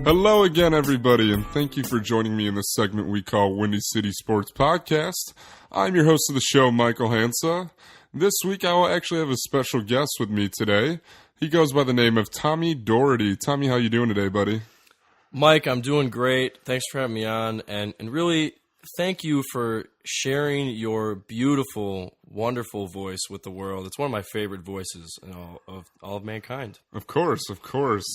Hello again, everybody, and thank you for joining me in this segment we call Windy City Sports Podcast. I'm your host of the show, Michael Hansa. This week, I will actually have a special guest with me today. He goes by the name of Tommy Doherty. Tommy, how you doing today, buddy? Mike, I'm doing great. Thanks for having me on, and really, thank you for sharing your beautiful, wonderful voice with the world. It's one of my favorite voices in all of mankind. Of course.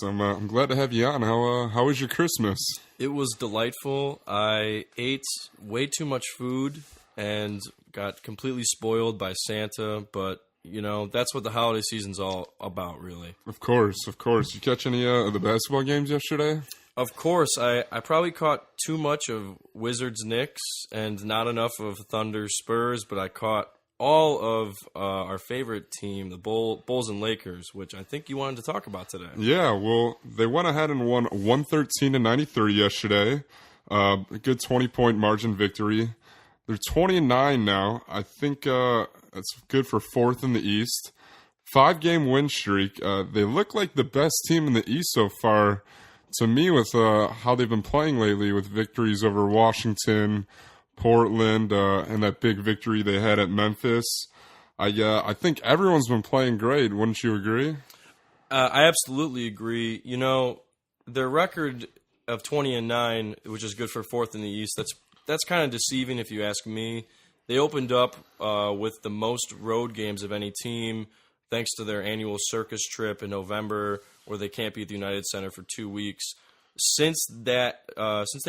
I'm glad to have you on. How was your Christmas? It was delightful. I ate way too much food and got completely spoiled by Santa, but you know, that's what the holiday season's all about, really. Of course. You catch any of the basketball games yesterday? Of course. I probably caught too much of Wizards Knicks and not enough of Thunder Spurs, but I caught all of our favorite team, the Bulls and Lakers, which I think you wanted to talk about today. Yeah, well, they went ahead and won 113-93 yesterday. A good 20-point margin victory. They're 20-9 now. I think that's good for fourth in the East. 5-game win streak. They look like the best team in the East so far, to me, with how they've been playing lately, with victories over Washington, Portland, and that big victory they had at Memphis. I think everyone's been playing great. Wouldn't you agree? I absolutely agree. You know, their record of 20-9, which is good for fourth in the East, that's kind of deceiving if you ask me. They opened up with the most road games of any team, thanks to their annual circus trip in November, where they can't be at the United Center for 2 weeks. Since they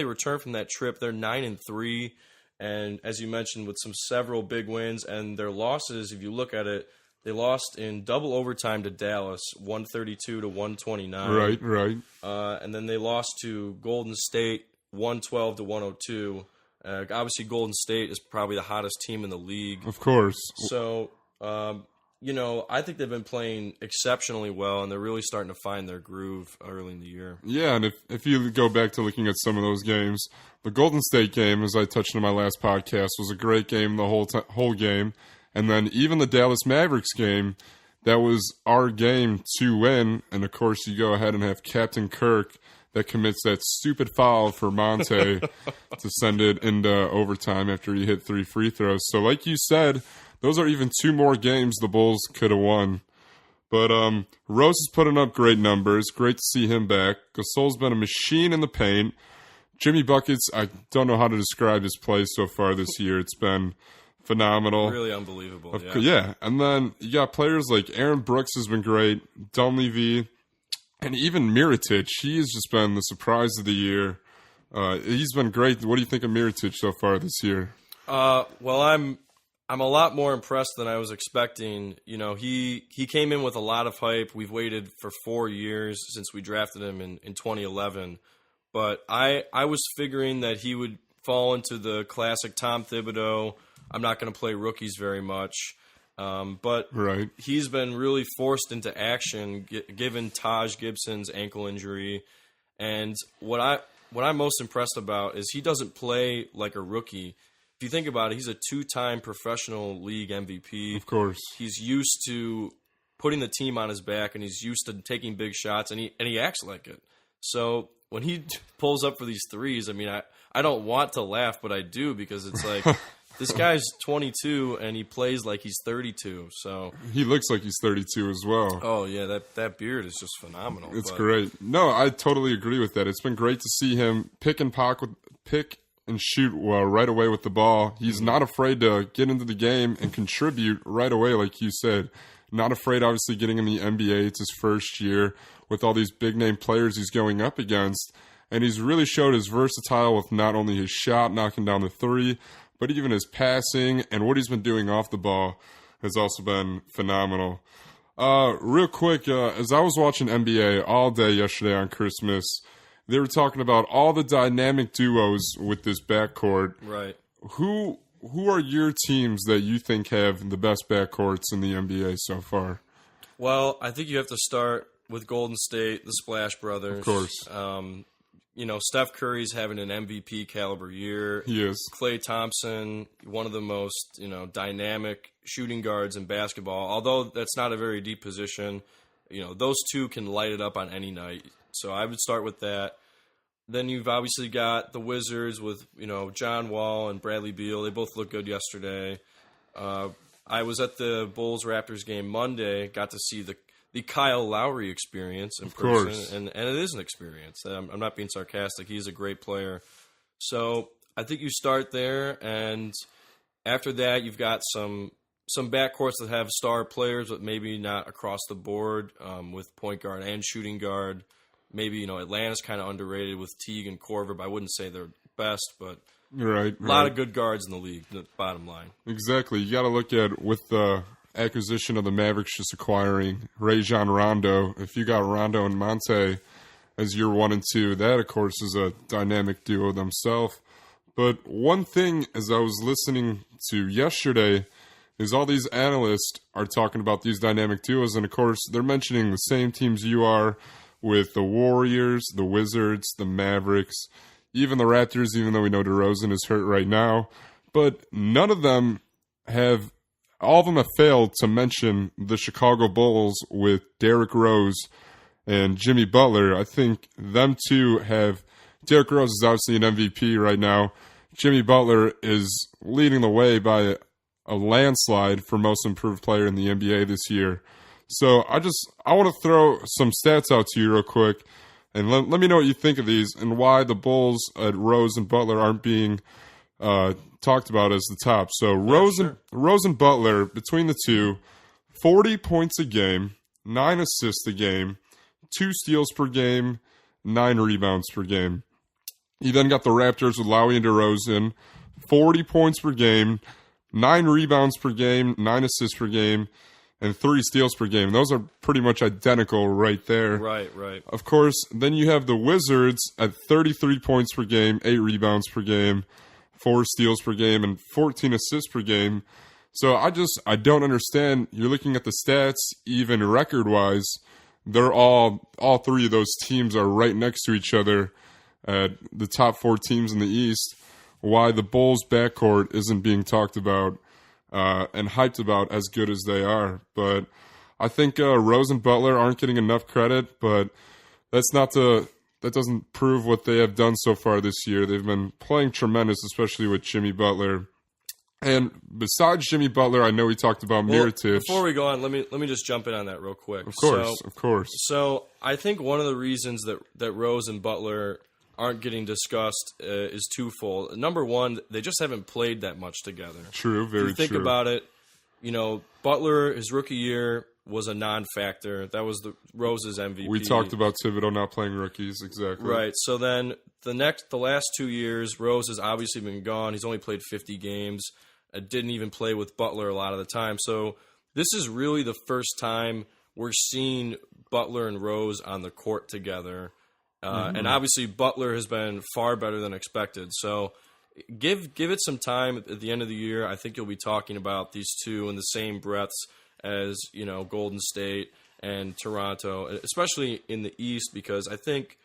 returned from that trip, they're 9-3, and as you mentioned, with several big wins, and their losses, if you look at it, they lost in double overtime to Dallas, 132-129. Right. And then they lost to Golden State, 112-102. Obviously, Golden State is probably the hottest team in the league. Of course. So, you know, I think they've been playing exceptionally well, and they're really starting to find their groove early in the year. Yeah, and if you go back to looking at some of those games, the Golden State game, as I touched on my last podcast, was a great game the whole game. And then even the Dallas Mavericks game, that was our game to win. And, of course, you go ahead and have Captain Kirk that commits that stupid foul for Monte to send it into overtime after he hit 3 free throws. So like you said, those are even 2 more games the Bulls could have won. But Rose is putting up great numbers. Great to see him back. Gasol's been a machine in the paint. Jimmy Buckets, I don't know how to describe his play so far this year. It's been phenomenal. Really unbelievable, Yeah, and then you got players like Aaron Brooks has been great. Dunleavy. And even Mirotic, he has just been the surprise of the year. He's been great. What do you think of Mirotic so far this year? Well, I'm a lot more impressed than I was expecting. You know, he came in with a lot of hype. We've waited for 4 years since we drafted him in 2011. But I was figuring that he would fall into the classic Tom Thibodeau, I'm not going to play rookies very much. But right. He's been really forced into action given Taj Gibson's ankle injury. And what I'm most impressed about is he doesn't play like a rookie. If you think about it, he's a 2-time professional league MVP. Of course. He's used to putting the team on his back, and he's used to taking big shots, and he acts like it. So when he pulls up for these threes, I mean, I don't want to laugh, but I do, because it's like this guy's 22 and he plays like he's 32. So he looks like he's 32 as well. Oh yeah, that beard is just phenomenal. It's great. No, I totally agree with that. It's been great to see him pick and shoot right away with the ball. He's not afraid to get into the game and contribute right away, like you said. Not afraid, obviously, getting in the NBA. It's his first year with all these big-name players he's going up against. And he's really showed his versatile with not only his shot, knocking down the three, but even his passing and what he's been doing off the ball has also been phenomenal. Real quick, as I was watching NBA all day yesterday on Christmas, they were talking about all the dynamic duos with this backcourt. Right. Who are your teams that you think have the best backcourts in the NBA so far? Well, I think you have to start with Golden State, the Splash Brothers. Of course. You know, Steph Curry's having an MVP caliber year. He is. Klay Thompson, one of the most, dynamic shooting guards in basketball. Although that's not a very deep position, those two can light it up on any night. So I would start with that. then you've obviously got the Wizards with, John Wall and Bradley Beal. They both looked good yesterday. I was at the Bulls-Raptors game Monday, got to see the Kyle Lowry experience in person, and it is an experience. I'm not being sarcastic. He's a great player. So I think you start there, and after that you've got some backcourts that have star players, but maybe not across the board with point guard and shooting guard. Maybe, Atlanta's kind of underrated with Teague and Korver, but I wouldn't say they're best, but a lot of good guards in the league, the bottom line. Exactly. You got to look at, with the acquisition of the Mavericks just acquiring Rajon Rondo, if you got Rondo and Monte as your 1 and 2, that, of course, is a dynamic duo themselves. But one thing, as I was listening to yesterday, is all these analysts are talking about these dynamic duos, and, of course, they're mentioning the same teams you are, with the Warriors, the Wizards, the Mavericks, even the Raptors, even though we know DeRozan is hurt right now. But none of them have, all of them have failed to mention the Chicago Bulls with Derrick Rose and Jimmy Butler. I think them two have, Derrick Rose is obviously an MVP right now. Jimmy Butler is leading the way by a landslide for most improved player in the NBA this year. So I want to throw some stats out to you real quick, and let me know what you think of these and why the Bulls at Rose and Butler aren't being talked about as the top. So Rose and Butler, between the two, 40 points a game, 9 assists a game, 2 steals per game, 9 rebounds per game. You then got the Raptors with Lowry and DeRozan, 40 points per game, 9 rebounds per game, 9 assists per game, and 3 steals per game. Those are pretty much identical right there. Right. Of course, then you have the Wizards at 33 points per game, 8 rebounds per game, 4 steals per game, and 14 assists per game. So I don't understand. You're looking at the stats, even record-wise, they're all 3 of those teams are right next to each other at the top 4 teams in the East. Why the Bulls' backcourt isn't being talked about and hyped about as good as they are. But I think Rose and Butler aren't getting enough credit, but that doesn't prove what they have done so far this year. They've been playing tremendous, especially with Jimmy Butler. And besides Jimmy Butler, I know we talked about Mirotic. Before we go on, let me just jump in on that real quick. Of course. So I think one of the reasons that Rose and Butler aren't getting discussed is twofold. Number one, they just haven't played that much together. True, very true. If you think about it, Butler, his rookie year was a non-factor. That was Rose's MVP. We talked about Thibodeau not playing rookies, exactly. Right. So then the last 2 years, Rose has obviously been gone. He's only played 50 games. Didn't even play with Butler a lot of the time. So this is really the first time we're seeing Butler and Rose on the court together. And obviously Butler has been far better than expected. So give it some time at the end of the year. I think you'll be talking about these two in the same breaths as, Golden State and Toronto, especially in the East, because I think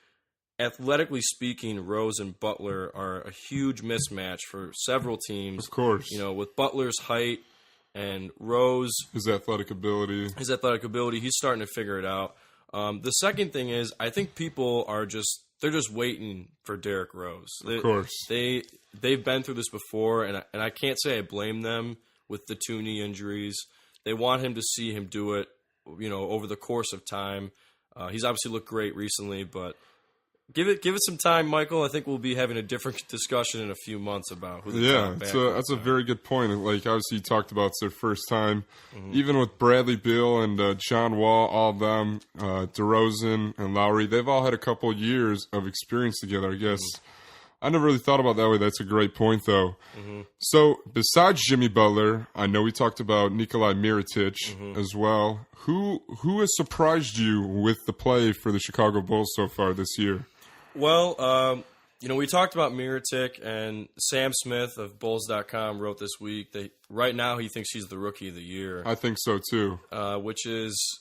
athletically speaking, Rose and Butler are a huge mismatch for several teams. Of course. With Butler's height and Rose, his athletic ability, he's starting to figure it out. The second thing is, I think people are just waiting for Derrick Rose. Of course. They've been through this before, and I can't say I blame them with the 2 knee injuries. They want him to see him do it, over the course of time. He's obviously looked great recently, but give it some time, Michael. I think we'll be having a different discussion in a few months about who the top backcourt that's a very good point. Like, obviously, you talked about it's their first time. Even with Bradley Beal and John Wall, all of them, DeRozan and Lowry, they've all had a couple years of experience together, I guess. I never really thought about it that way. That's a great point, though. So, besides Jimmy Butler, I know we talked about Nikolai Mirotic as well. Who has surprised you with the play for the Chicago Bulls so far this year? Well, we talked about Mirotic, and Sam Smith of Bulls.com wrote this week that right now he thinks he's the Rookie of the Year. I think so, too. Which is,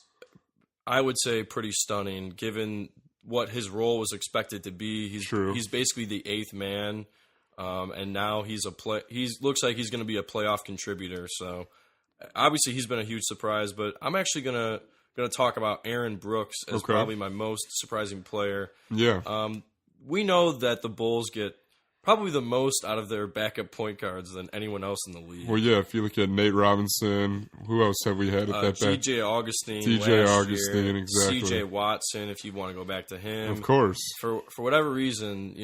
I would say, pretty stunning, given what his role was expected to be. He's basically the 8th man, and now he looks like he's going to be a playoff contributor. So obviously he's been a huge surprise, but I'm actually going to talk about Aaron Brooks as probably my most surprising player. Yeah. we know that the Bulls get probably the most out of their backup point guards than anyone else in the league. Well, yeah, if you look at Nate Robinson, who else have we had at that back? DJ Augustine, exactly. CJ Watson, if you want to go back to him. Of course. For whatever reason,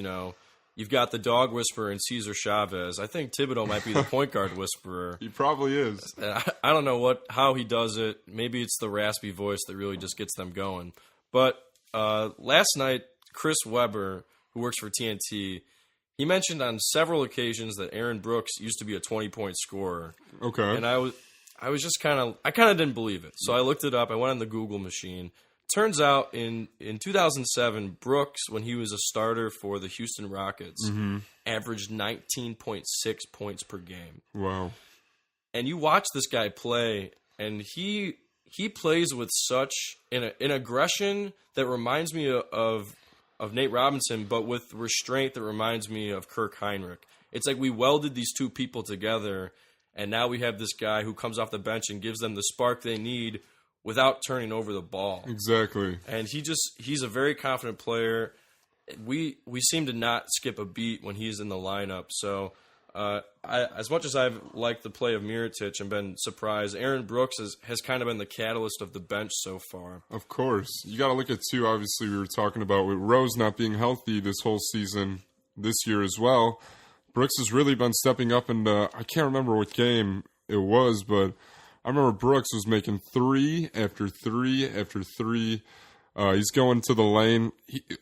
you've got the dog whisperer and Cesar Chavez. I think Thibodeau might be the point guard whisperer. He probably is. I don't know how he does it. Maybe it's the raspy voice that really just gets them going. But last night, Chris Webber, who works for TNT, he mentioned on several occasions that Aaron Brooks used to be a 20-point scorer. Okay. And I was just kind of didn't believe it. So I looked it up. I went on the Google machine. Turns out in 2007, Brooks, when he was a starter for the Houston Rockets, averaged 19.6 points per game. Wow. And you watch this guy play, and he plays with such an aggression that reminds me of Nate Robinson, but with restraint that reminds me of Kirk Heinrich. It's like we welded these two people together, and now we have this guy who comes off the bench and gives them the spark they need without turning over the ball. Exactly. And he's a very confident player. We seem to not skip a beat when he's in the lineup. So as much as I've liked the play of Mirotic and been surprised, Aaron Brooks has kind of been the catalyst of the bench so far. Of course. You got to look at, too, obviously we were talking about with Rose not being healthy this whole season, this year as well. Brooks has really been stepping up, and I can't remember what game it was, but I remember Brooks was making 3 after 3 after 3. He's going to the lane.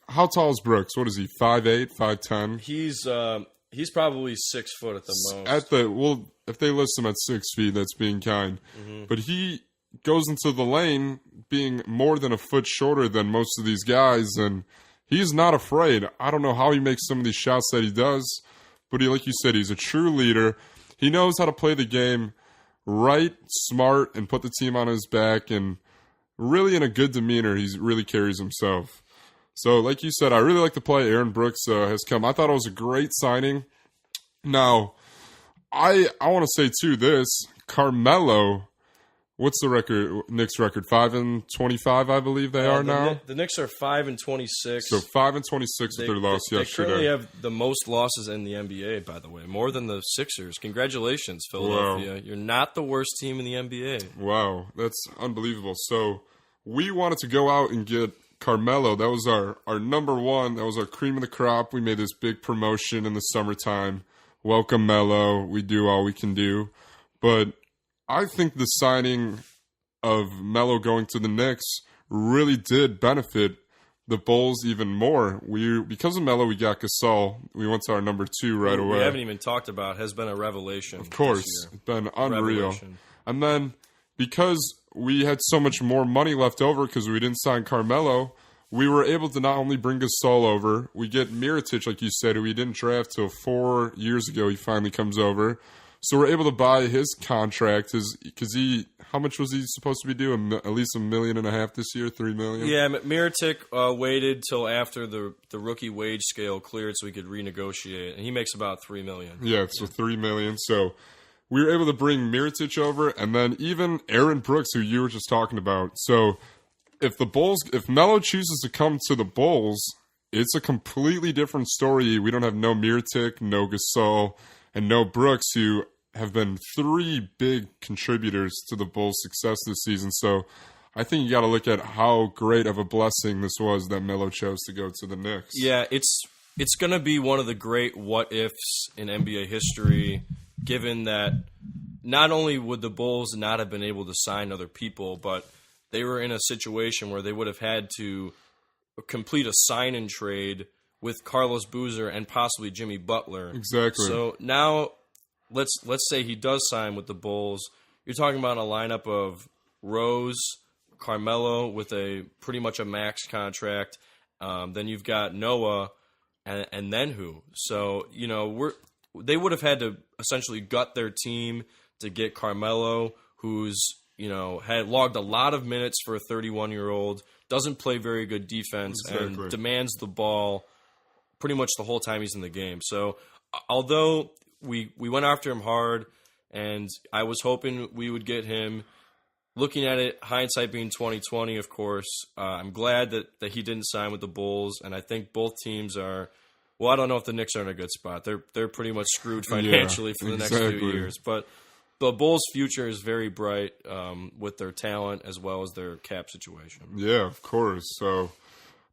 How tall is Brooks? What is he, 5'8", 5'10"? He's probably 6 foot at the most. If they list him at 6 feet, that's being kind. Mm-hmm. But he goes into the lane being more than a foot shorter than most of these guys, and he's not afraid. I don't know how he makes some of these shots that he does, but like you said, he's a true leader. He knows how to play the game right, smart, and put the team on his back, and really in a good demeanor, he really carries himself. So, like you said, I really like the play Aaron Brooks has come. I thought it was a great signing. Now, I want to say, too, this. Carmelo, what's the record? Knicks record? 5-25, I believe they are now? The Knicks are 5-26. So 5-26 with their loss yesterday. They currently have the most losses in the NBA, by the way. More than the Sixers. Congratulations, Philadelphia. Wow. You're not the worst team in the NBA. Wow, that's unbelievable. So we wanted to go out and get Carmelo. That was our number one. That was our cream of the crop. We made this big promotion in the summertime. Welcome, Melo. We do all we can do. But I think the signing of Melo going to the Knicks really did benefit the Bulls even more. Because of Melo, we got Gasol. We went to our number 2 right away. We haven't even talked about has been a revelation. Of course. It's been unreal. Revelation. And then because we had so much more money left over because we didn't sign Carmelo, we were able to not only bring Gasol over, we get Mirotic, like you said, who we didn't draft till 4 years ago. He finally comes over. So we're able to buy his contract. How much was he supposed to be doing? At least $1.5 million this year, $3 million. Yeah, Mirotic waited till after the rookie wage scale cleared so he could renegotiate, and he makes about $3 million. Yeah, so $3 million. So we were able to bring Mirotic over, and then even Aaron Brooks, who you were just talking about. So if Melo chooses to come to the Bulls, it's a completely different story. We don't have no Mirotic, no Gasol, and no Brooks, who have been 3 big contributors to the Bulls' success this season. So I think you got to look at how great of a blessing this was that Melo chose to go to the Knicks. Yeah, it's going to be one of the great what-ifs in NBA history, given that not only would the Bulls not have been able to sign other people, but they were in a situation where they would have had to complete a sign-and trade with Carlos Boozer and possibly Jimmy Butler. Exactly. So now let's say he does sign with the Bulls. You're talking about a lineup of Rose, Carmelo with a pretty much a max contract. Then you've got Noah, and then who? So they would have had to essentially gut their team to get Carmelo, who's had logged a lot of minutes for a 31-year-old, doesn't play very good defense, and demands the ball pretty much the whole time he's in the game. So although we went after him hard, and I was hoping we would get him, looking at it, hindsight being 2020, of course, I'm glad that he didn't sign with the Bulls, and I think both teams are. Well, I don't know if the Knicks are in a good spot. They're pretty much screwed financially for the next few years. But the Bulls' future is very bright with their talent as well as their cap situation. Yeah, of course. So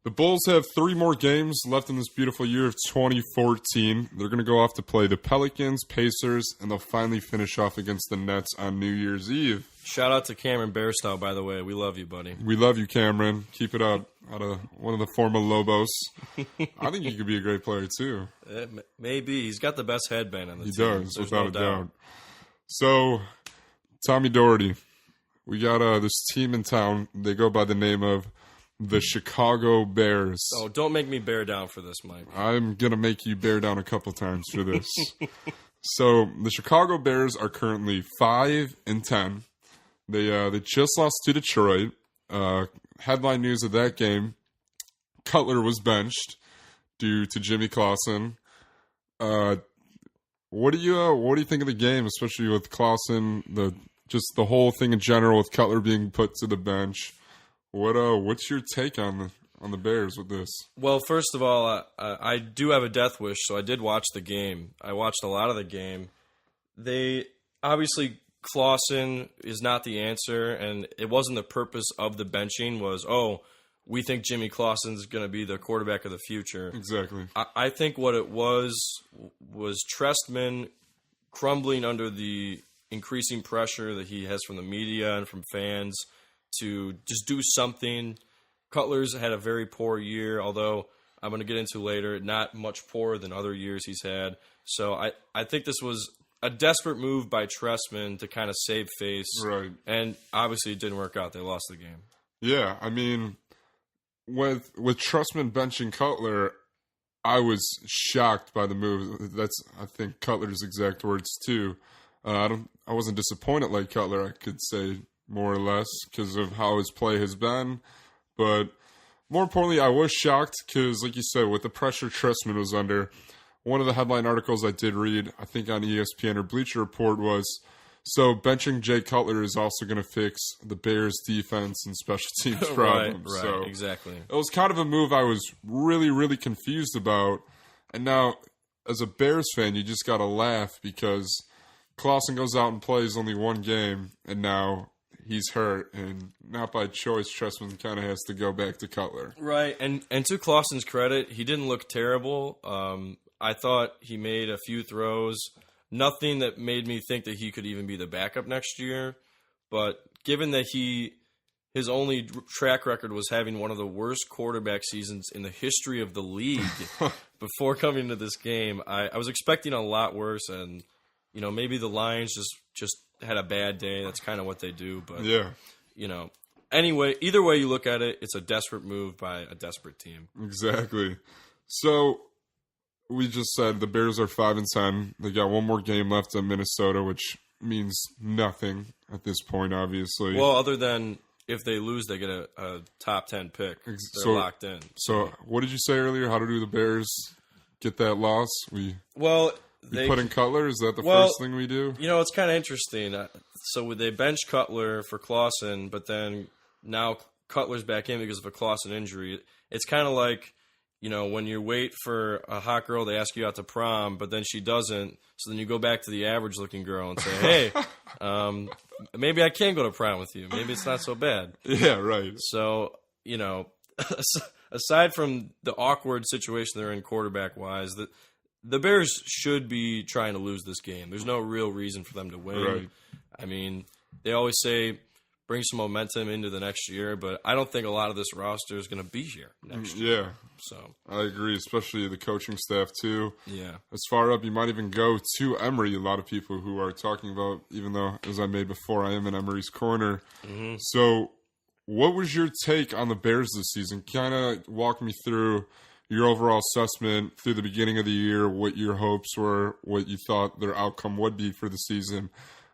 the Bulls have 3 more games left in this beautiful year of 2014. They're going to go off to play the Pelicans, Pacers, and they'll finally finish off against the Nets on New Year's Eve. Shout out to Cameron Bairstow, by the way. We love you, buddy. We love you, Cameron. Keep it up. Out of one of the former Lobos. I think he could be a great player, too. Maybe. He's got the best headband on the team. He does, There's without no a doubt. doubt. So, Tommy Doherty. We got this team in town. They go by the name of the Chicago Bears. Oh, don't make me bear down for this, Mike. I'm going to make you bear down a couple times for this. So, the Chicago Bears are currently 5-10. They just lost to Detroit. Headline news of that game: Cutler was benched due to Jimmy Clausen. What do you think of the game, especially with Clausen? Just the whole thing in general with Cutler being put to the bench. What's your take on the Bears with this? Well, first of all, I do have a death wish, so I did watch the game. I watched a lot of the game. They obviously. Clausen is not the answer, and it wasn't the purpose of the benching was, we think Jimmy Clausen's going to be the quarterback of the future. Exactly. I think what it was Trestman crumbling under the increasing pressure that he has from the media and from fans to just do something. Cutler's had a very poor year, although I'm going to get into later, not much poorer than other years he's had. So I think this was a desperate move by Trestman to kind of save face. Right. And obviously it didn't work out. They lost the game. Yeah, I mean, with Trestman benching Cutler, I was shocked by the move. That's, I think, Cutler's exact words too. I wasn't disappointed like Cutler, I could say, more or less, because of how his play has been. But more importantly, I was shocked because, like you said, with the pressure Trestman was under, one of the headline articles I did read, I think on ESPN or Bleacher Report, was, so benching Jay Cutler is also going to fix the Bears' defense and special teams problems. Right, so exactly. It was kind of a move I was really, really confused about. And now, as a Bears fan, you just got to laugh because Clausen goes out and plays only one game, and now he's hurt, and not by choice, Trestman kind of has to go back to Cutler. Right, and to Clausen's credit, he didn't look terrible. I thought he made a few throws. Nothing that made me think that he could even be the backup next year. But given that his only track record was having one of the worst quarterback seasons in the history of the league before coming to this game, I was expecting a lot worse. And, maybe the Lions just had a bad day. That's kind of what they do. But, yeah. Anyway, either way you look at it, it's a desperate move by a desperate team. Exactly. So we just said the Bears are 5-10. They got one more game left in Minnesota, which means nothing at this point, obviously. Well, other than if they lose, they get a top 10 pick. They're locked in. So what did you say earlier? How do the Bears get that loss? We put in Cutler? Is that the first thing we do? It's kind of interesting. So they bench Cutler for Clausen, but then now Cutler's back in because of a Clausen injury. It's kind of like, when you wait for a hot girl to ask you out to prom, but then she doesn't, so then you go back to the average-looking girl and say, hey, maybe I can go to prom with you. Maybe it's not so bad. Yeah, right. So, aside from the awkward situation they're in quarterback-wise, the Bears should be trying to lose this game. There's no real reason for them to win. Right. I mean, they always say bring some momentum into the next year, but I don't think a lot of this roster is going to be here next year. Yeah. So I agree, especially the coaching staff, too. Yeah. As far up, you might even go to Emery. A lot of people who are talking about, even though, as I made before, I am in Emery's corner. Mm-hmm. So what was your take on the Bears this season? Kind of walk me through your overall assessment through the beginning of the year, what your hopes were, what you thought their outcome would be for the season,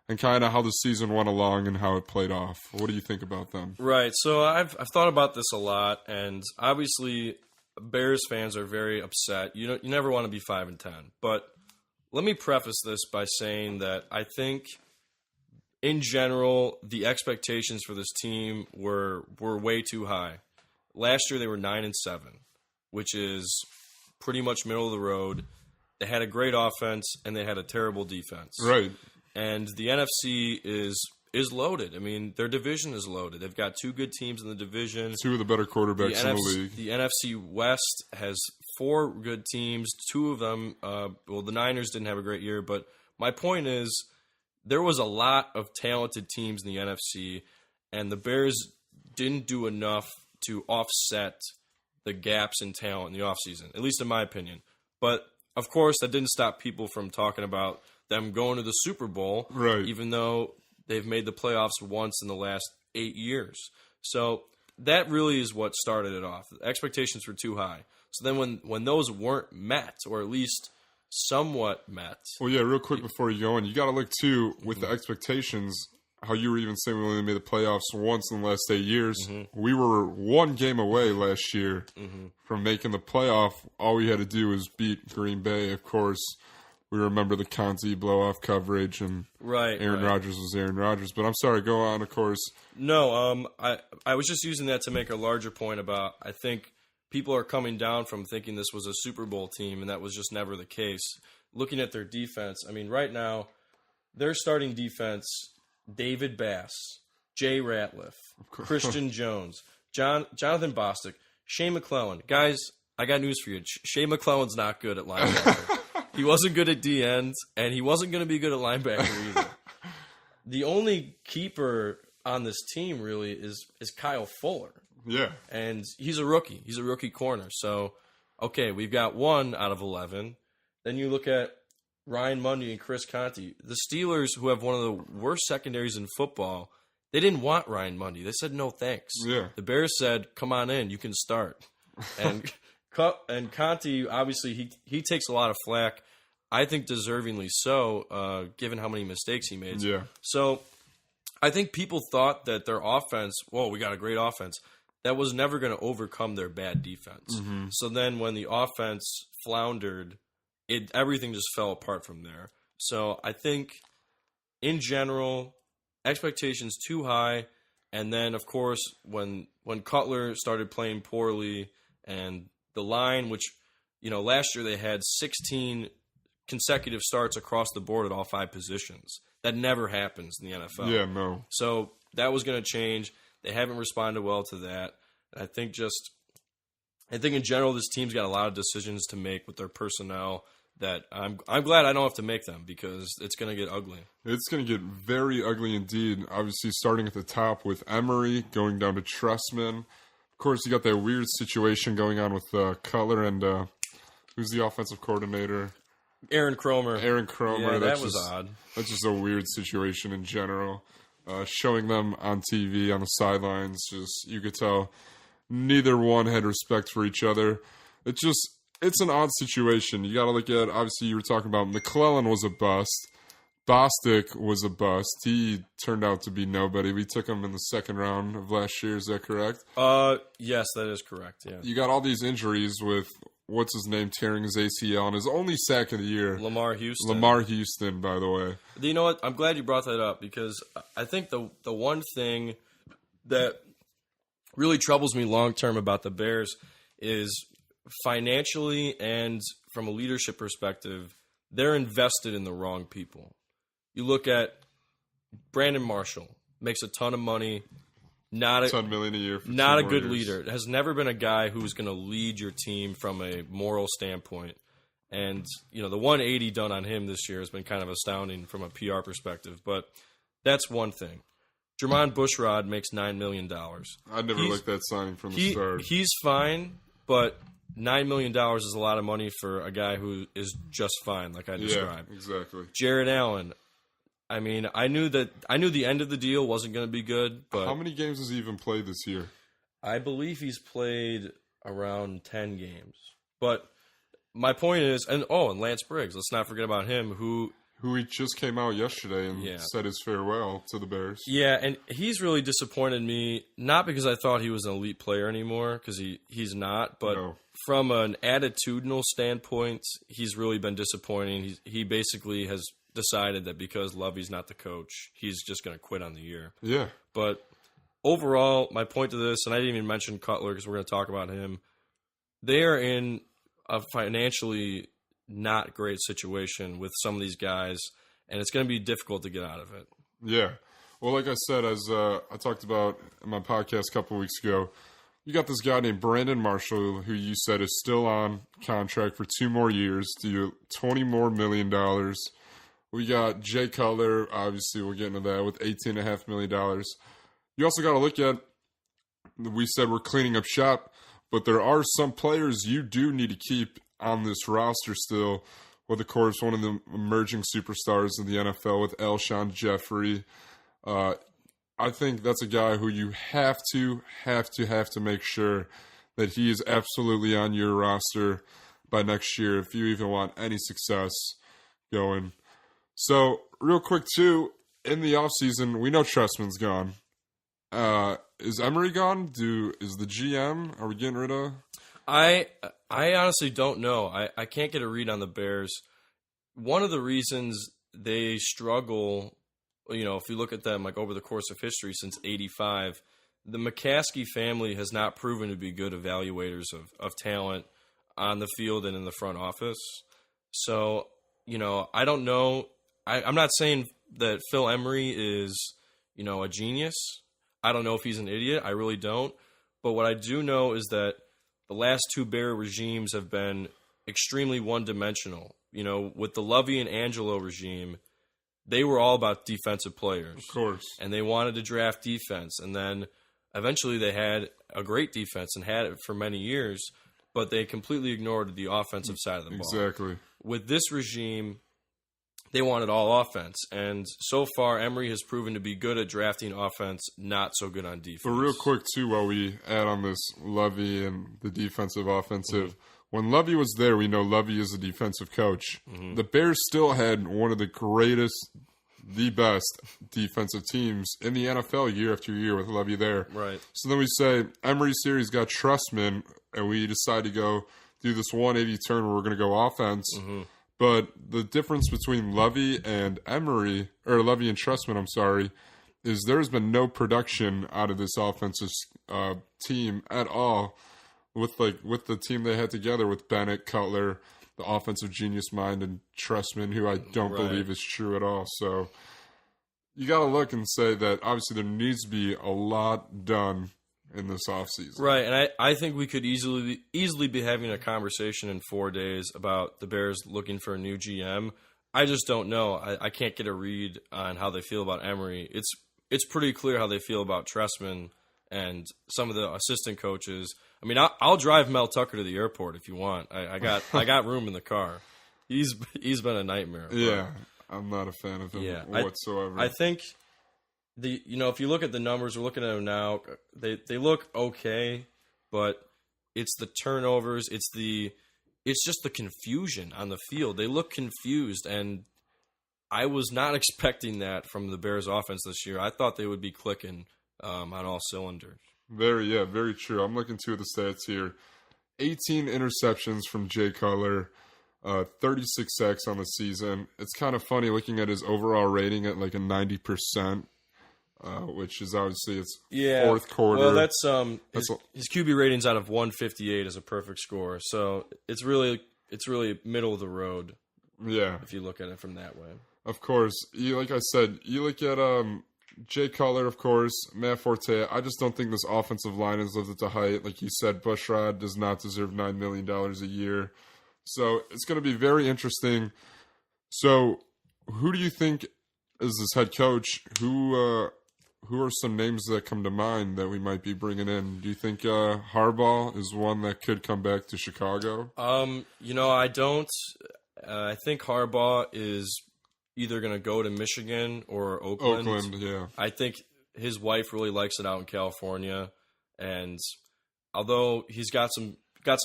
and kind of how the season went along and how it played off. What do you think about them? Right. So I've thought about this a lot, and obviously Bears fans are very upset. You never want to be 5-10. But let me preface this by saying that I think in general, the expectations for this team were way too high. Last year they were 9-7, which is pretty much middle of the road. They had a great offense and they had a terrible defense. Right. And the NFC is loaded. I mean, their division is loaded. They've got 2 good teams in the division. 2 of the better quarterbacks in the league. The NFC West has 4 good teams. 2 of them, the Niners didn't have a great year, but my point is there was a lot of talented teams in the NFC, and the Bears didn't do enough to offset the gaps in talent in the offseason, at least in my opinion. But, of course, that didn't stop people from talking about them going to the Super Bowl, right? Even though they've made the playoffs once in the last 8 years. So that really is what started it off. The expectations were too high. So then when those weren't met, or at least somewhat met. Well, yeah, real quick before you go on, you got to look, too, with the expectations, how you were even saying we only made the playoffs once in the last 8 years. Mm-hmm. We were 1 game away last year from making the playoff. All we had to do was beat Green Bay, of course. We remember the Conti blow-off coverage, and Aaron Rodgers was Aaron Rodgers. But I'm sorry, go on, of course. No, I was just using that to make a larger point about, I think people are coming down from thinking this was a Super Bowl team, and that was just never the case. Looking at their defense, I mean, right now, their starting defense, David Bass, Jay Ratliff, Christian Jones, Jonathan Bostic, Shea McClellan. Guys, I got news for you. Shea McClellan's not good at linebacker. He wasn't good at D-end, and he wasn't going to be good at linebacker either. The only keeper on this team really is Kyle Fuller. Yeah. And he's a rookie. He's a rookie corner. So, okay, we've got 1 out of 11. Then you look at Ryan Mundy and Chris Conti. The Steelers, who have one of the worst secondaries in football, they didn't want Ryan Mundy. They said no thanks. Yeah. The Bears said, come on in, you can start. And Conti, obviously, he takes a lot of flack. I think deservingly so, given how many mistakes he made. Yeah. So I think people thought that their offense, we got a great offense. That was never going to overcome their bad defense. Mm-hmm. So then when the offense floundered, everything just fell apart from there. So I think, in general, expectations too high. And then, of course, when Cutler started playing poorly and the line, which, last year they had 16 consecutive starts across the board at all 5 positions. That never happens in the NFL. Yeah, no. So that was going to change. They haven't responded well to that. I think in general, this team's got a lot of decisions to make with their personnel that I'm glad I don't have to make them, because it's going to get ugly. It's going to get very ugly indeed. Obviously, starting at the top with Emery, going down to Trestman. Of course, you got that weird situation going on with Cutler and who's the offensive coordinator? Aaron Kromer. Yeah, that was odd. That's just a weird situation in general. Showing them on TV on the sidelines, just you could tell neither one had respect for each other. It's an odd situation. You got to look at, obviously, you were talking about McClellan was a bust. Bostic was a bust. He turned out to be nobody. We took him in the 2nd round of last year. Is that correct? Yes, that is correct. Yeah. You got all these injuries with, what's his name, tearing his ACL, and his only sack of the year. Lamar Houston. Lamar Houston, by the way. You know what? I'm glad you brought that up, because I think the one thing that really troubles me long-term about the Bears is financially and from a leadership perspective, they're invested in the wrong people. You look at Brandon Marshall, makes a ton of money, not $10 million a year. Not a good leader. Has never been a guy who's going to lead your team from a moral standpoint. And, the 180 done on him this year has been kind of astounding from a PR perspective. But that's one thing. Jermon Bushrod makes $9 million. I never liked that signing from the start. He's fine, but $9 million is a lot of money for a guy who is just fine, like I described. Yeah, exactly. Jared Allen. I mean, I knew the end of the deal wasn't going to be good, but how many games has he even played this year? I believe he's played around 10 games. But my point is, and Lance Briggs, let's not forget about him, who he just came out yesterday and said his farewell to the Bears. Yeah, and he's really disappointed me, not because I thought he was an elite player anymore, because he's not, but from an attitudinal standpoint, he's really been disappointing. He basically has decided that because Lovey's not the coach, he's just going to quit on the year. Yeah. But overall, my point to this, and I didn't even mention Cutler because we're going to talk about him, they are in a financially not great situation with some of these guys, and it's going to be difficult to get out of it. Yeah. Well, like I said, as I talked about in my podcast a couple of weeks ago, you got this guy named Brandon Marshall, who you said is still on contract for 2 more years to $20 million more. We got Jay Cutler, obviously we'll get into that, with $18.5 million. You also got to look at, we said we're cleaning up shop, but there are some players you do need to keep on this roster still, with, of course, one of the emerging superstars in the NFL with Alshon Jeffrey. I think that's a guy who you have to make sure that he is absolutely on your roster by next year if you even want any success going. So, real quick, too, in the offseason, we know Trestman's gone. Is Emery gone? Is the GM, are we getting rid of? I honestly don't know. I can't get a read on the Bears. One of the reasons they struggle, if you look at them like over the course of history since '85, the McCaskey family has not proven to be good evaluators of talent on the field and in the front office. So, I don't know. I'm not saying that Phil Emery is, a genius. I don't know if he's an idiot. I really don't. But what I do know is that the last 2 Bear regimes have been extremely one-dimensional. With the Lovey and Angelo regime, they were all about defensive players. Of course. And they wanted to draft defense. And then eventually they had a great defense and had it for many years, but they completely ignored the offensive side of the ball. Exactly. With this regime, they wanted all offense. And so far, Emery has proven to be good at drafting offense, not so good on defense. But real quick, too, while we add on this Lovey and the defensive, offensive, when Lovey was there, we know Lovey is a defensive coach. The Bears still had one of the greatest, the best defensive teams in the NFL year after year with Lovey there. Right. So then we say, Emery's here, he's got Trestman, and we decide to go do this 180 turn where we're going to go offense. But the difference between Lovey and Emery, or Lovey and Trestman, is there's been no production out of this offensive team at all. With the team they had together with Bennett, Cutler, the offensive genius mind, and Trestman, who I don't believe is true at all. So you got to look and say that obviously there needs to be a lot done in this offseason. Right, and I think we could easily be having a conversation in 4 days about the Bears looking for a new GM. I just don't know. I can't get a read on how they feel about Emery. It's pretty clear how they feel about Trestman and some of the assistant coaches. I mean, I'll drive Mel Tucker to the airport if you want. I got room in the car. He's been a nightmare. Yeah, I'm not a fan of him whatsoever. I think if you look at the numbers, we're looking at them now. They look okay, but it's the turnovers. It's just the confusion on the field. They look confused, and I was not expecting that from the Bears offense this year. I thought they would be clicking on all cylinders. Very true. I'm looking to the stats here. 18 interceptions from Jay Cutler, 36 sacks on the season. It's kind of funny looking at his overall rating at like a 90%, which is obviously fourth quarter. Well, that's his QB ratings out of 158 is a perfect score. So it's really middle of the road. Yeah, if you look at it from that way. Of course, like I said, you look at Jay Cutler, of course, Matt Forte. I just don't think this offensive line has lived up to height. Like you said, Bushrod does not deserve $9 million a year. So it's going to be very interesting. So who do you think is this head coach? Who are some names that come to mind that we might be bringing in? Do you think Harbaugh is one that could come back to Chicago? I don't. I think Harbaugh is either going to go to Michigan or Oakland. Yeah. I think his wife really likes it out in California, and although he's got some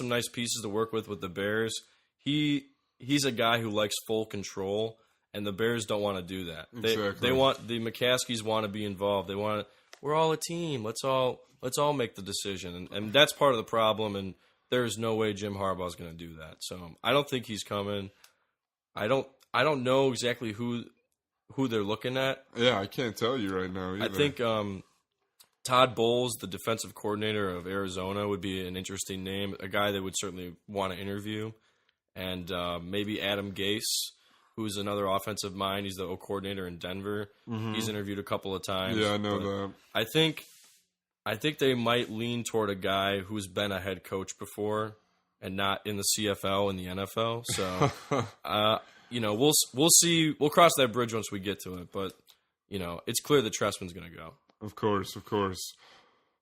nice pieces to work with the Bears, he's a guy who likes full control, and the Bears don't want to do that. Exactly. They want the McCaskies want to be involved. They want we're all a team. Let's all make the decision, and that's part of the problem. And there is no way Jim Harbaugh is going to do that. So I don't think he's coming. I don't know exactly who they're looking at. Yeah, I can't tell you right now either. I think Todd Bowles, the defensive coordinator of Arizona, would be an interesting name, a guy that would certainly want to interview. And maybe Adam Gase, who's another offensive mind. He's the O coordinator in Denver. Mm-hmm. He's interviewed a couple of times. Yeah, I know that. I think they might lean toward a guy who's been a head coach before and not in the CFL and the NFL. So, we'll see. We'll cross that bridge once we get to it. But, it's clear that Trestman's going to go. Of course.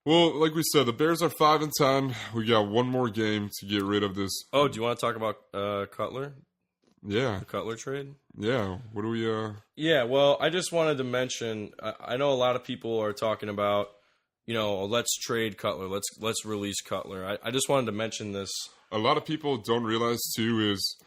Well, like we said, the Bears are 5-10. We got one more game to get rid of this. Oh, do you want to talk about Cutler? Yeah. The Cutler trade? Yeah. What do we... Yeah, well, I just wanted to mention, I know a lot of people are talking about, let's trade Cutler. Let's release Cutler. I just wanted to mention this. A lot of people don't realize, too, is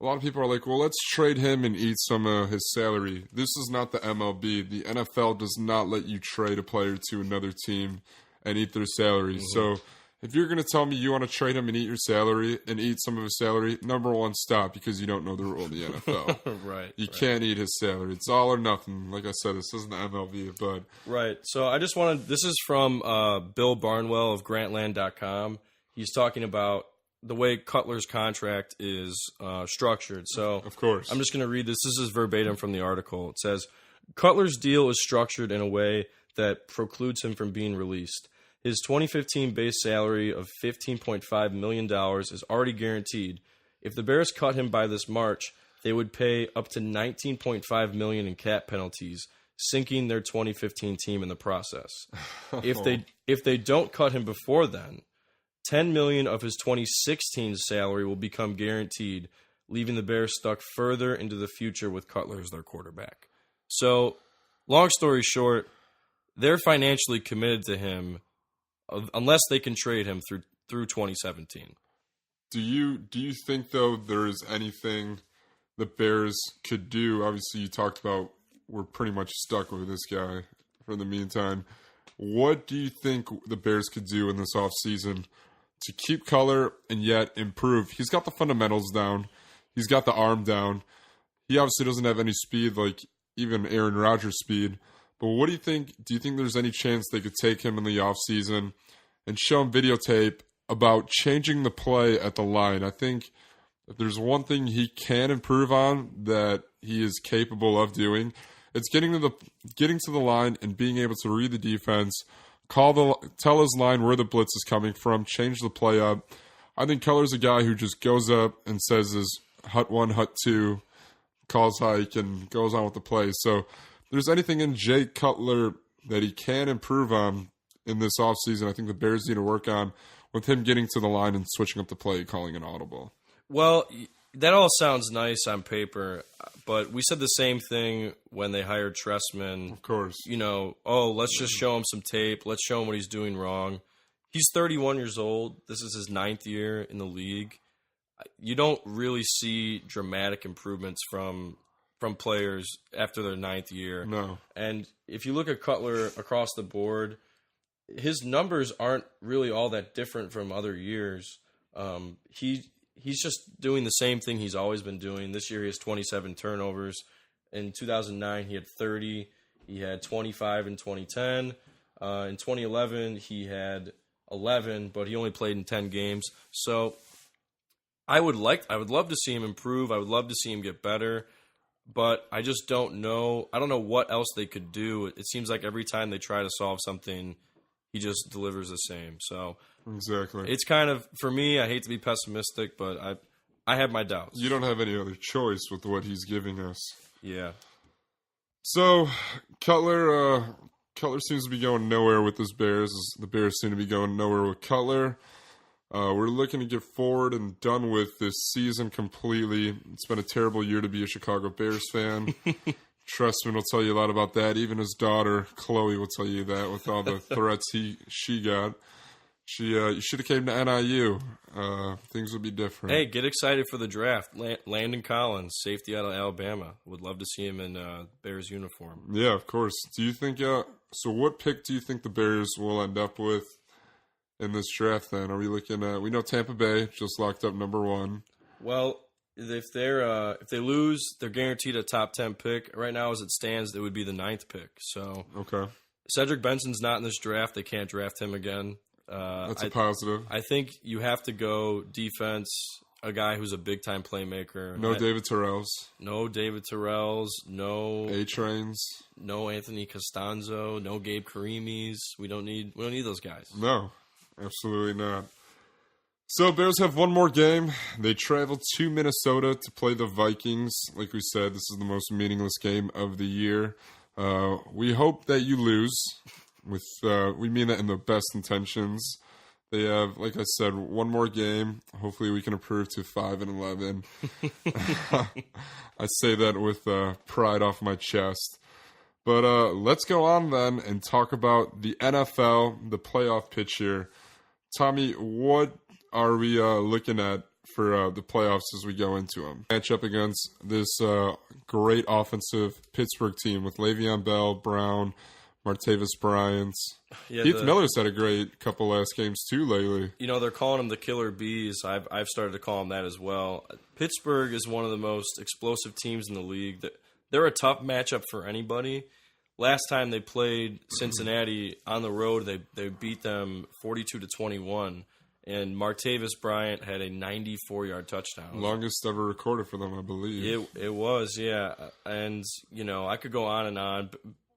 a lot of people are like, well, let's trade him and eat some of his salary. This is not the MLB. The NFL does not let you trade a player to another team and eat their salary. Mm-hmm. So if you're going to tell me you want to trade him and eat your salary and eat some of his salary, number one, stop, because you don't know the rule of the NFL. Right. You can't eat his salary. It's all or nothing. Like I said, this isn't the MLB, but... Right. So I just wanted... This is from Bill Barnwell of Grantland.com. He's talking about the way Cutler's contract is structured. So of course. I'm just going to read this. This is verbatim from the article. It says, Cutler's deal is structured in a way that precludes him from being released. His 2015 base salary of $15.5 million is already guaranteed. If the Bears cut him by this March, they would pay up to $19.5 million in cap penalties, sinking their 2015 team in the process. If they don't cut him before then, $10 million of his 2016 salary will become guaranteed, leaving the Bears stuck further into the future with Cutler as their quarterback. So, long story short, they're financially committed to him unless they can trade him through 2017. Do you think, though, there is anything the Bears could do? Obviously, you talked about we're pretty much stuck with this guy for the meantime. What do you think the Bears could do in this offseason to keep Cutler and yet improve? He's got the fundamentals down. He's got the arm down. He obviously doesn't have any speed like even Aaron Rodgers' speed. But what do you think? Do you think there's any chance they could take him in the offseason and show him videotape about changing the play at the line? I think if there's one thing he can improve on that he is capable of doing, it's getting to the line and being able to read the defense, tell his line where the blitz is coming from, change the play up. I think Cutler's a guy who just goes up and says his hut 1, hut 2, calls hike, and goes on with the play. So if there's anything in Jay Cutler that he can improve on in this offseason, I think the Bears need to work on with him getting to the line and switching up the play, calling an audible. Well, that all sounds nice on paper, but we said the same thing when they hired Trestman. Of course. Let's just show him some tape. Let's show him what he's doing wrong. He's 31 years old. This is his 9th year in the league. You don't really see dramatic improvements from players after their 9th year. No. And if you look at Cutler across the board, his numbers aren't really all that different from other years. He's just doing the same thing he's always been doing. This year he has 27 turnovers. In 2009 he had 30. He had 25 in 2010. In 2011 he had 11, but he only played in 10 games. So I would love to see him improve. I would love to see him get better. But I just don't know. I don't know what else they could do. It seems like every time they try to solve something, he just delivers the same. So exactly, it's kind of, for me, I hate to be pessimistic, but I have my doubts. You don't have any other choice with what he's giving us. Yeah. So Cutler seems to be going nowhere with his Bears. The Bears seem to be going nowhere with Cutler. We're looking to get forward and done with this season completely. It's been a terrible year to be a Chicago Bears fan. Trestman will tell you a lot about that. Even his daughter, Chloe, will tell you that with all the threats she got. You should have came to NIU. Things would be different. Hey, get excited for the draft. Landon Collins, safety out of Alabama. Would love to see him in Bears uniform. Yeah, of course. Do you think? So, what pick do you think the Bears will end up with in this draft? Then are we looking at? We know Tampa Bay just locked up number 1. Well, if they lose, they're guaranteed a top 10 pick. Right now, as it stands, it would be the 9th pick. So Okay. Cedric Benson's not in this draft. They can't draft him again. That's a positive. I think you have to go defense, a guy who's a big-time playmaker. No David Terrells. No David Terrells. No A-Trains. No Anthony Costanzo. No Gabe Karimis. We don't need those guys. No, absolutely not. So Bears have one more game. They travel to Minnesota to play the Vikings. Like we said, this is the most meaningless game of the year. We hope that you lose. We mean that in the best intentions. They have, like I said, one more game. Hopefully we can improve to 5-11. I say that with pride off my chest. But let's go on then and talk about the NFL, the playoff picture. Tommy, what are we looking at for the playoffs as we go into them? Match up against this great offensive Pittsburgh team with Le'Veon Bell, Brown, Martavis Bryant. Yeah, Keith Miller's had a great couple last games too lately. You know, they're calling them the Killer Bees. I've started to call them that as well. Pittsburgh is one of the most explosive teams in the league. They're a tough matchup for anybody. Last time they played Cincinnati on the road, they beat them 42-21. And Martavis Bryant had a 94-yard touchdown. Longest ever recorded for them, I believe. It was, yeah. And, you know, I could go on and on.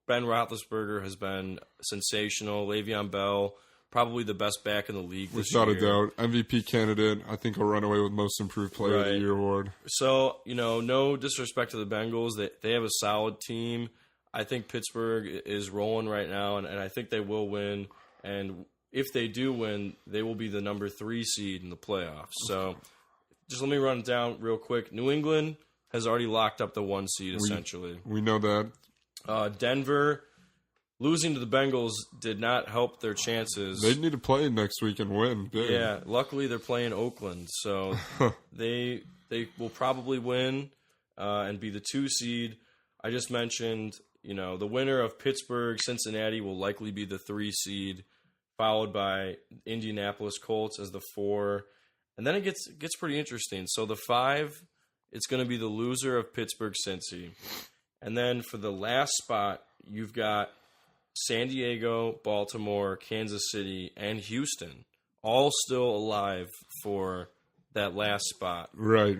Ben Roethlisberger has been sensational. Le'Veon Bell, probably the best back in the league this year. Without a doubt. MVP candidate. I think he'll run away with Most Improved Player of the Year award. So, you know, no disrespect to the Bengals. They have a solid team. I think Pittsburgh is rolling right now, and I think they will win. And if they do win, they will be the number 3 seed in the playoffs. So just let me run it down real quick. New England has already locked up the 1 seed, essentially. We know that. Denver, losing to the Bengals did not help their chances. They need to play next week and win. Big. Yeah, luckily they're playing Oakland, so they will probably win and be the 2 seed. I just mentioned, you know, the winner of Pittsburgh, Cincinnati will likely be the 3 seed, followed by Indianapolis Colts as the 4. And then it gets pretty interesting. So the 5, it's going to be the loser of Pittsburgh, Cincy. And then for the last spot, you've got San Diego, Baltimore, Kansas City, and Houston, all still alive for that last spot. Right.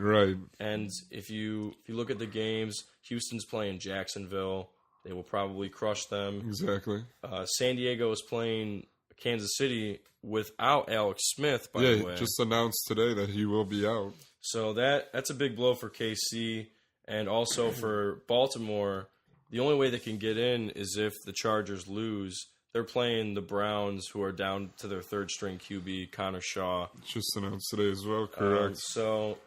And if you look at the games, Houston's playing Jacksonville. They will probably crush them. Exactly. San Diego is playing Kansas City without Alex Smith, by the way. Yeah, just announced today that he will be out. So that's a big blow for KC. And also for Baltimore, the only way they can get in is if the Chargers lose. They're playing the Browns, who are down to their 3rd-string QB, Connor Shaw. Just announced today as well, correct. So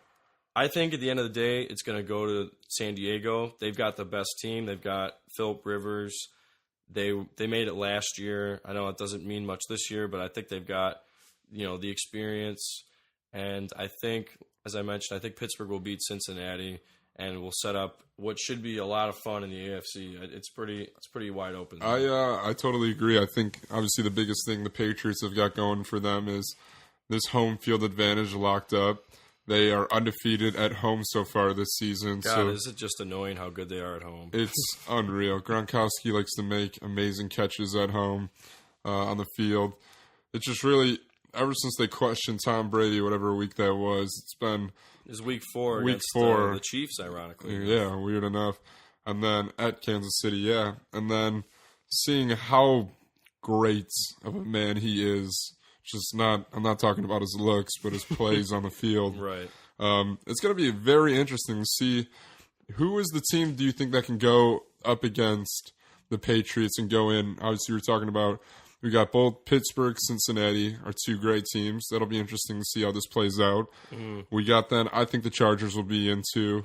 I think at the end of the day, it's going to go to San Diego. They've got the best team. They've got Phillip Rivers. They made it last year. I know it doesn't mean much this year, but I think they've got, you know, the experience. And I think, as I mentioned, I think Pittsburgh will beat Cincinnati. And we'll set up what should be a lot of fun in the AFC. It's pretty wide open. I totally agree. I think obviously the biggest thing the Patriots have got going for them is this home field advantage locked up. They are undefeated at home so far this season. God, so is it just annoying how good they are at home? It's unreal. Gronkowski likes to make amazing catches at home on the field. It's just really, ever since they questioned Tom Brady, whatever week that was, it's been... It's week 4 Week against 4. The Chiefs, ironically. Yeah, weird enough. And then at Kansas City, yeah. And then seeing how great of a man he is, just not, I'm not talking about his looks, but his plays on the field. Right. It's going to be very interesting to see who is the team do you think that can go up against the Patriots and go in. Obviously, we're talking about we got both Pittsburgh, Cincinnati are 2 great teams. That'll be interesting to see how this plays out. Mm-hmm. We got then, I think the Chargers will be in too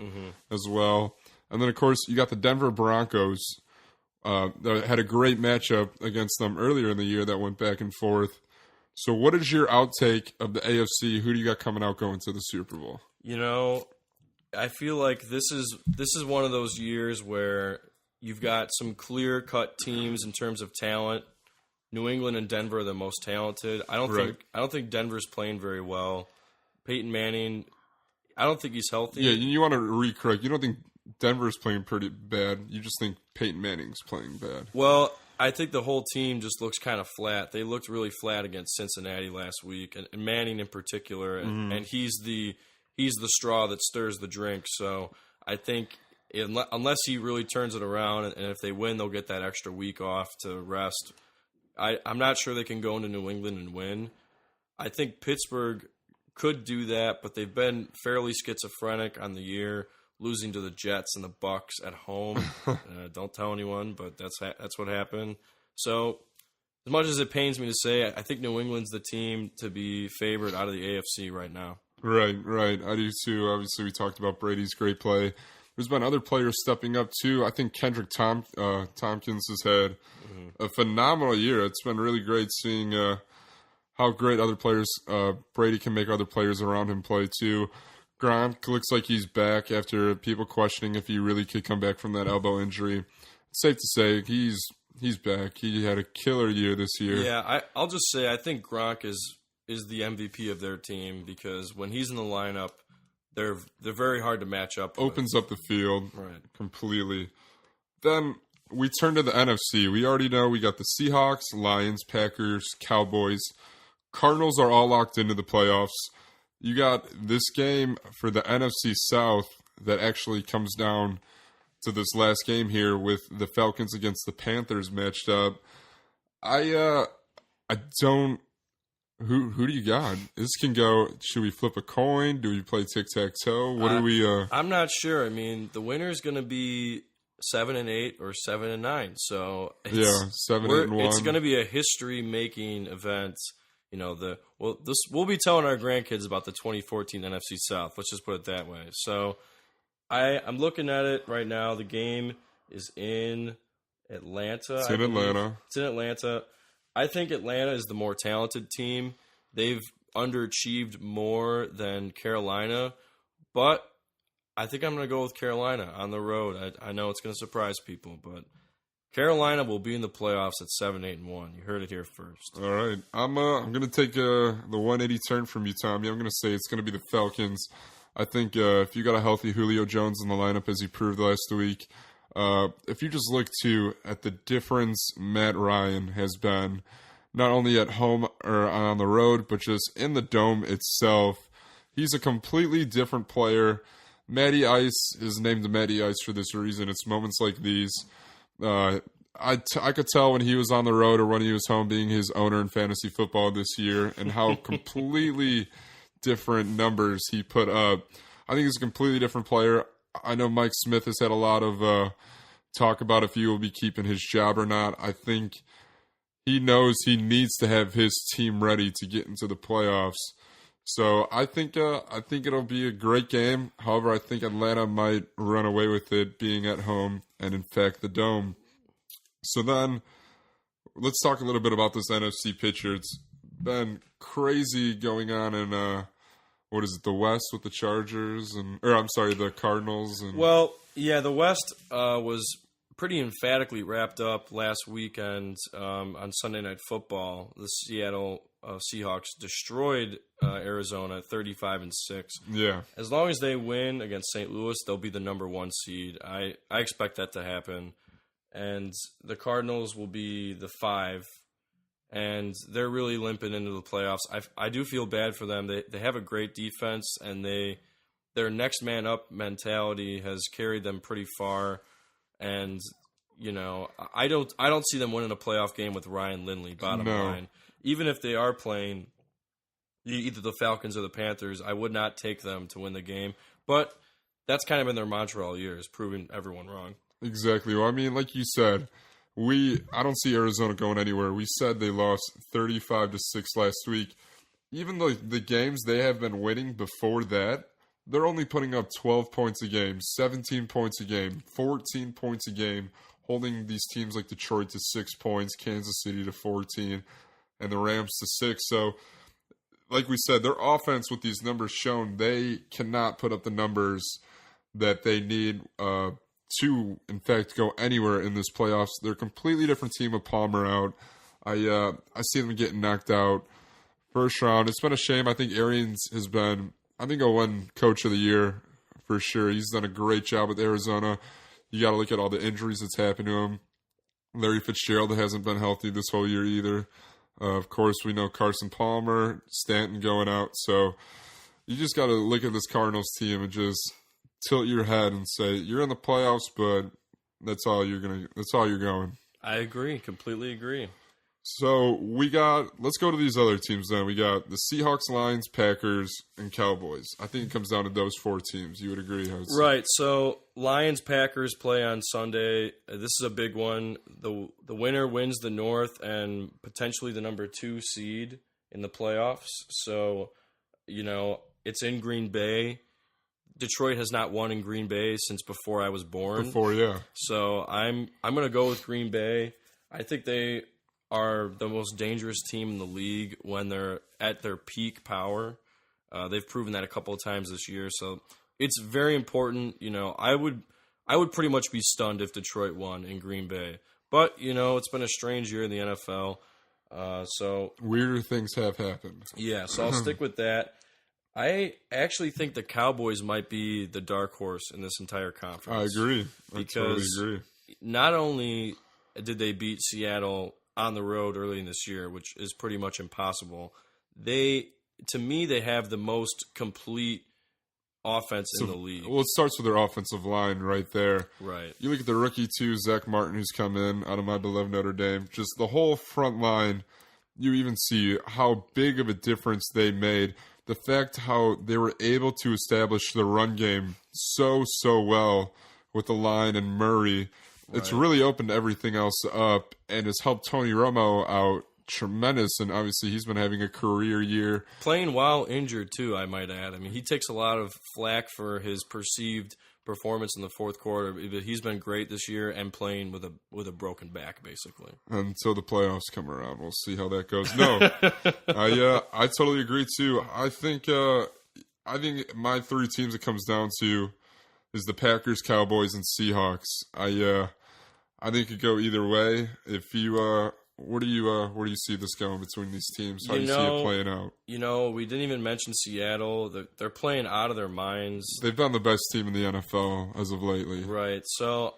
as well. And then, of course, you got the Denver Broncos that had a great matchup against them earlier in the year that went back and forth. So what is your outtake of the AFC? Who do you got coming out going to the Super Bowl? You know, I feel like this is one of those years where you've got some clear-cut teams in terms of talent. New England and Denver are the most talented. I don't think Denver's playing very well. Peyton Manning, I don't think he's healthy. Yeah, you want to recorrect. You don't think Denver's playing pretty bad. You just think Peyton Manning's playing bad. Well, I think the whole team just looks kind of flat. They looked really flat against Cincinnati last week, and Manning in particular. And he's the straw that stirs the drink. So I think unless he really turns it around, and if they win, they'll get that extra week off to rest. I'm not sure they can go into New England and win. I think Pittsburgh could do that, but they've been fairly schizophrenic on the year, losing to the Jets and the Bucks at home. Don't tell anyone, but that's what happened. So, as much as it pains me to say, I think New England's the team to be favored out of the AFC right now. Right. I do too. Obviously, we talked about Brady's great play. There's been other players stepping up too. I think Kendrick Tompkins has had a phenomenal year. It's been really great seeing how great other players Brady can make other players around him play too. Gronk looks like he's back after people questioning if he really could come back from that elbow injury. It's safe to say he's back. He had a killer year this year. Yeah, I'll just say I think Gronk is the MVP of their team because when he's in the lineup, they're very hard to match up with. Opens up the field completely. Then we turn to the NFC. We already know we got the Seahawks, Lions, Packers, Cowboys. Cardinals are all locked into the playoffs. You got this game for the NFC South that actually comes down to this last game here with the Falcons against the Panthers matched up. I don't. Who do you got? This can go. Should we flip a coin? Do we play tic-tac-toe? What do we? I'm not sure. I mean, the winner is going to be 7-8 or 7-9. So 7-8-1. It's going to be a history-making event. You know, we'll be telling our grandkids about the 2014 NFC South. Let's just put it that way. So I'm looking at it right now. The game is in Atlanta. It's in Atlanta. I think Atlanta is the more talented team. They've underachieved more than Carolina, but I think I'm going to go with Carolina on the road. I know it's going to surprise people, but Carolina will be in the playoffs at 7-8-1. You heard it here first. All right. I'm going to take the 180 turn from you, Tommy. I'm going to say it's going to be the Falcons. I think if you got a healthy Julio Jones in the lineup, as he proved last week, if you just look at the difference Matt Ryan has been, not only at home or on the road, but just in the dome itself, he's a completely different player. Matty Ice is named Matty Ice for this reason. It's moments like these. I could tell when he was on the road or when he was home being his owner in fantasy football this year and how completely different numbers he put up. I think he's a completely different player. I know Mike Smith has had a lot of talk about if he will be keeping his job or not. I think he knows he needs to have his team ready to get into the playoffs. So I think it'll be a great game. However, I think Atlanta might run away with it being at home and, in fact, the Dome. So then let's talk a little bit about this NFC picture. It's been crazy going on in the West with the Chargers the Cardinals. Well, yeah, the West was pretty emphatically wrapped up last weekend on Sunday Night Football. The Seattle Seahawks destroyed Arizona 35-6. Yeah. As long as they win against St. Louis, they'll be the number 1 seed. I expect that to happen. And the Cardinals will be the 5. And they're really limping into the playoffs. I do feel bad for them. They have a great defense, and their next man up mentality has carried them pretty far. And I don't see them winning a playoff game with Ryan Lindley. Bottom line, even if they are playing either the Falcons or the Panthers, I would not take them to win the game. But that's kind of been their mantra all year, is proving everyone wrong. Exactly. Well, I mean, like you said. I don't see Arizona going anywhere. We said they lost 35-6 last week. Even though the games they have been winning before that, they're only putting up 12 points a game, 17 points a game, 14 points a game, holding these teams like Detroit to 6 points, Kansas City to 14, and the Rams to 6. So, like we said, their offense with these numbers shown, they cannot put up the numbers that they need to, in fact, go anywhere in this playoffs. They're a completely different team with Palmer out. I see them getting knocked out first round. It's been a shame. I think Arians has been he'll win Coach of the Year for sure. He's done a great job with Arizona. You got to look at all the injuries that's happened to him. Larry Fitzgerald hasn't been healthy this whole year either. Of course, we know Carson Palmer, Stanton going out. So you just got to look at this Cardinals team and just tilt your head and say you're in the playoffs, but that's all you're going. I agree, completely agree. So let's go to these other teams then. We got the Seahawks, Lions, Packers, and Cowboys. I think it comes down to those 4 teams. You would agree? Right. So Lions, Packers play on Sunday. This is a big one. The winner wins the North and potentially the number 2 seed in the playoffs. So, it's in Green Bay. Detroit has not won in Green Bay since before I was born. Yeah. So I'm going to go with Green Bay. I think they are the most dangerous team in the league when they're at their peak power. They've proven that a couple of times this year, so it's very important. I would pretty much be stunned if Detroit won in Green Bay. But, it's been a strange year in the NFL. So weirder things have happened. Yeah, so I'll stick with that. I actually think the Cowboys might be the dark horse in this entire conference. I agree. Because totally agree. Not only did they beat Seattle on the road early in this year, which is pretty much impossible, to me, they have the most complete offense in the league. Well, it starts with their offensive line right there. Right. You look at the rookie, too, Zach Martin, who's come in out of my beloved Notre Dame. Just the whole front line, you even see how big of a difference they made. The fact how they were able to establish the run game so well with the line and Murray, it's really opened everything else up and has helped Tony Romo out tremendous. And obviously he's been having a career year. Playing while injured, too, I might add. I mean, he takes a lot of flack for his perceived performance in the fourth quarter, but he's been great this year and playing with a broken back, basically. Until the playoffs come around, we'll see how that goes. No, I totally agree too. I think my 3 teams it comes down to is the Packers, Cowboys, and Seahawks. I think it could go either way. If you where do you see this going between these teams? How do you see it playing out? We didn't even mention Seattle. They're playing out of their minds. They've been the best team in the NFL as of lately. Right. So,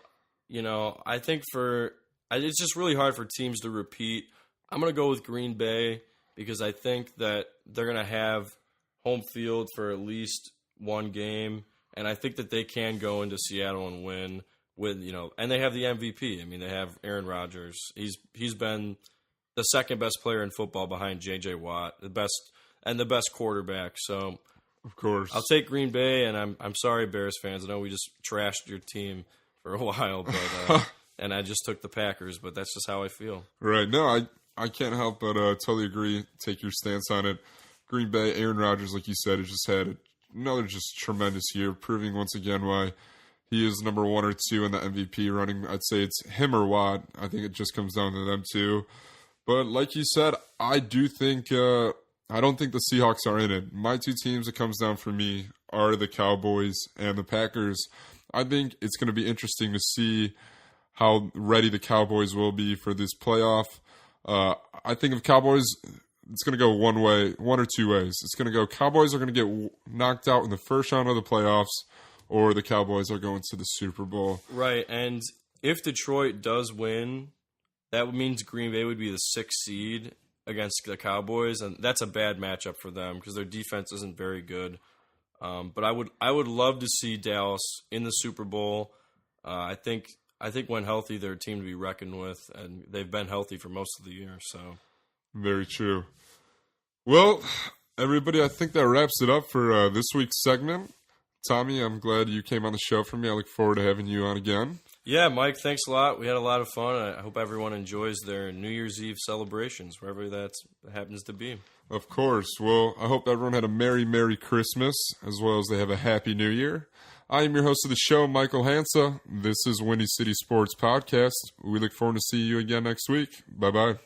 I think it's just really hard for teams to repeat. I'm going to go with Green Bay because I think that they're going to have home field for at least one game, and I think that they can go into Seattle and win. And they have the MVP. I mean, they have Aaron Rodgers. He's been the second best player in football behind J.J. Watt, the best quarterback. So, of course, I'll take Green Bay. And I'm sorry, Bears fans. I know we just trashed your team for a while, but and I just took the Packers. But that's just how I feel. Right? No, I can't help but totally agree. Take your stance on it. Green Bay, Aaron Rodgers, like you said, has just had another just tremendous year, proving once again why he is number 1 or 2 in the MVP running. I'd say it's him or Watt. I think it just comes down to them too. But like you said, I do think I don't think the Seahawks are in it. My 2 teams it comes down for me are the Cowboys and the Packers. I think it's going to be interesting to see how ready the Cowboys will be for this playoff. I think if Cowboys, it's going to go one or two ways. It's going to go Cowboys are going to get knocked out in the first round of the playoffs, or the Cowboys are going to the Super Bowl. Right, and if Detroit does win, that means Green Bay would be the 6th seed against the Cowboys, and that's a bad matchup for them because their defense isn't very good. But I would love to see Dallas in the Super Bowl. I think when healthy, they're a team to be reckoned with, and they've been healthy for most of the year. So, very true. Well, everybody, I think that wraps it up for this week's segment. Tommy, I'm glad you came on the show for me. I look forward to having you on again. Yeah, Mike, thanks a lot. We had a lot of fun. I hope everyone enjoys their New Year's Eve celebrations, wherever that happens to be. Of course. Well, I hope everyone had a Merry, Merry Christmas, as well as they have a Happy New Year. I am your host of the show, Michael Hansa. This is Windy City Sports Podcast. We look forward to seeing you again next week. Bye-bye.